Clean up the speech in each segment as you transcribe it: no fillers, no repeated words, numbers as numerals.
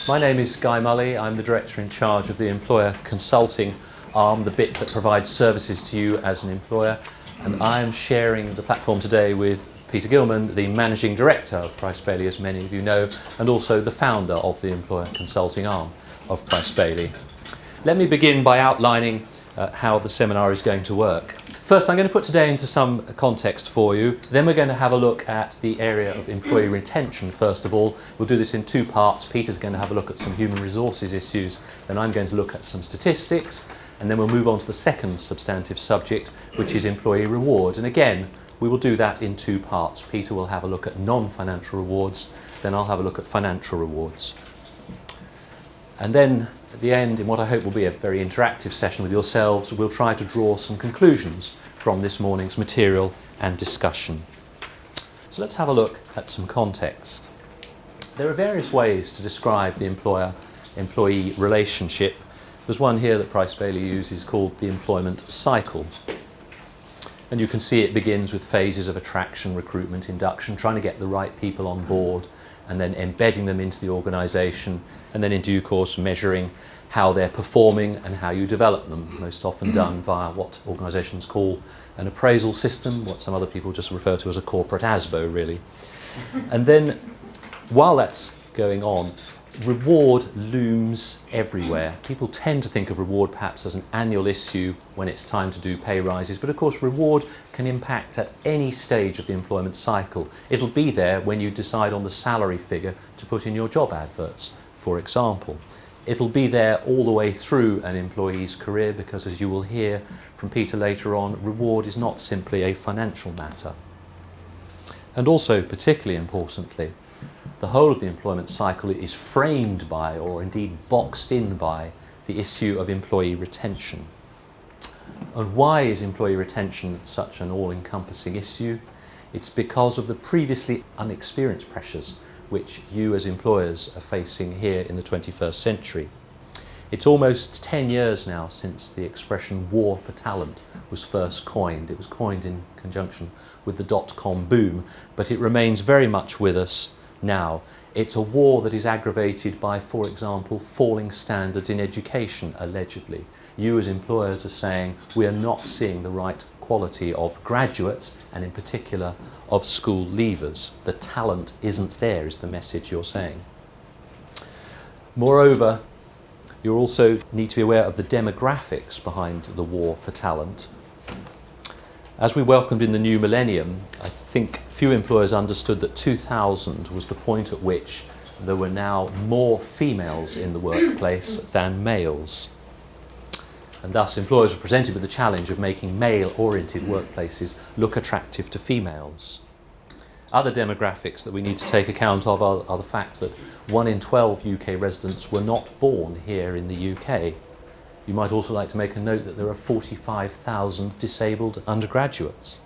My name is Guy Mully. I'm the Director in charge of the Employer Consulting arm, the bit that provides services to you as an employer. And I am sharing the platform today with Peter Gilman, the Managing Director of Price Bailey, as many of you know, and also the founder of the Employer Consulting arm of Price Bailey. Let me begin by outlining how the seminar is going to work. First, I'm going to put today into some context for you. Then we're going to have a look at the area of employee retention first of all. We'll do this in two parts. Peter's going to have a look at some human resources issues, then I'm going to look at some statistics, and then we'll move on to the second substantive subject, which is employee reward. And again, we will do that in two parts. Peter will have a look at non-financial rewards, then I'll have a look at financial rewards. And then at the end, in what I hope will be a very interactive session with yourselves, we'll try to draw some conclusions from this morning's material and discussion. So let's have a look at some context. There are various ways to describe the employer-employee relationship. There's one here that Price Bailey uses called the employment cycle. And you can see it begins with phases of attraction, recruitment, induction, trying to get the right people on board, and then embedding them into the organisation, and then in due course measuring how they're performing and how you develop them, most often done via what organisations call an appraisal system, what some other people just refer to as a corporate ASBO really. And then while that's going on, reward looms everywhere. People tend to think of reward perhaps as an annual issue when it's time to do pay rises, but of course reward can impact at any stage of the employment cycle. It'll be there when you decide on the salary figure to put in your job adverts, for example. It'll be there all the way through an employee's career because, as you will hear from Peter later on, reward is not simply a financial matter. And also, particularly importantly, the whole of the employment cycle is framed by, or indeed boxed in by, the issue of employee retention. And why is employee retention such an all-encompassing issue? It's because of the previously unexperienced pressures which you as employers are facing here in the 21st century. It's almost 10 years now since the expression war for talent was first coined. It was coined in conjunction with the dot-com boom, but it remains very much with us now. It's a war that is aggravated by, for example, falling standards in education, allegedly. You as employers are saying we are not seeing the right quality of graduates, and in particular of school leavers. The talent isn't there, is the message you're saying. Moreover, you also need to be aware of the demographics behind the war for talent. As we welcomed in the new millennium, I think few employers understood that 2000 was the point at which there were now more females in the workplace than males. And thus employers were presented with the challenge of making male-oriented workplaces look attractive to females. Other demographics that we need to take account of are the fact that 1 in 12 UK residents were not born here in the UK. You might also like to make a note that there are 45,000 disabled undergraduates.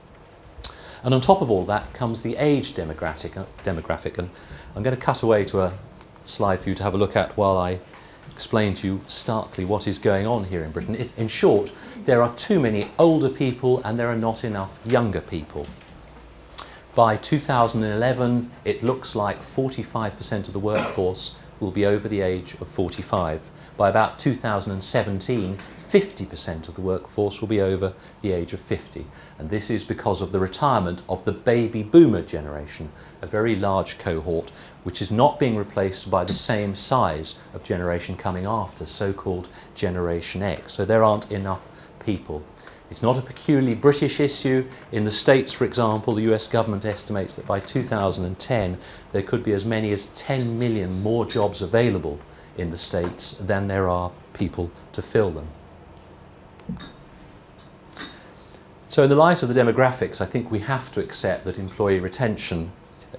And on top of all that comes the age demographic, and I'm going to cut away to a slide for you to have a look at while I explain to you starkly what is going on here in Britain. In short, there are too many older people and there are not enough younger people. By 2011, it looks like 45% of the workforce will be over the age of 45. By about 2017, 50% of the workforce will be over the age of 50. And this is because of the retirement of the baby boomer generation, a very large cohort, which is not being replaced by the same size of generation coming after, so-called Generation X. So there aren't enough people. It's not a peculiarly British issue. In the States, for example, the US government estimates that by 2010 there could be as many as 10 million more jobs available in the States than there are people to fill them. So in the light of the demographics, I think we have to accept that employee retention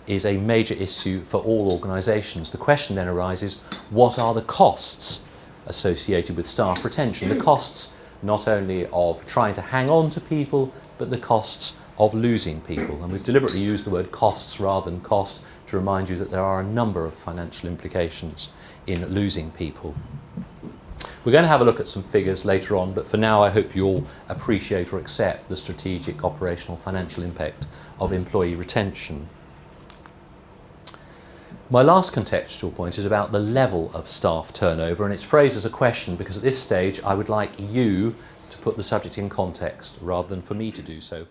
is a major issue for all organisations. The question then arises, what are the costs associated with staff retention? The costs not only of trying to hang on to people, but the costs of losing people. And we've deliberately used the word costs rather than cost to remind you that there are a number of financial implications in losing people. We're going to have a look at some figures later on, but for now I hope you all appreciate or accept the strategic, operational, financial impact of employee retention. My last contextual point is about the level of staff turnover, and it's phrased as a question because at this stage I would like you to put the subject in context rather than for me to do so.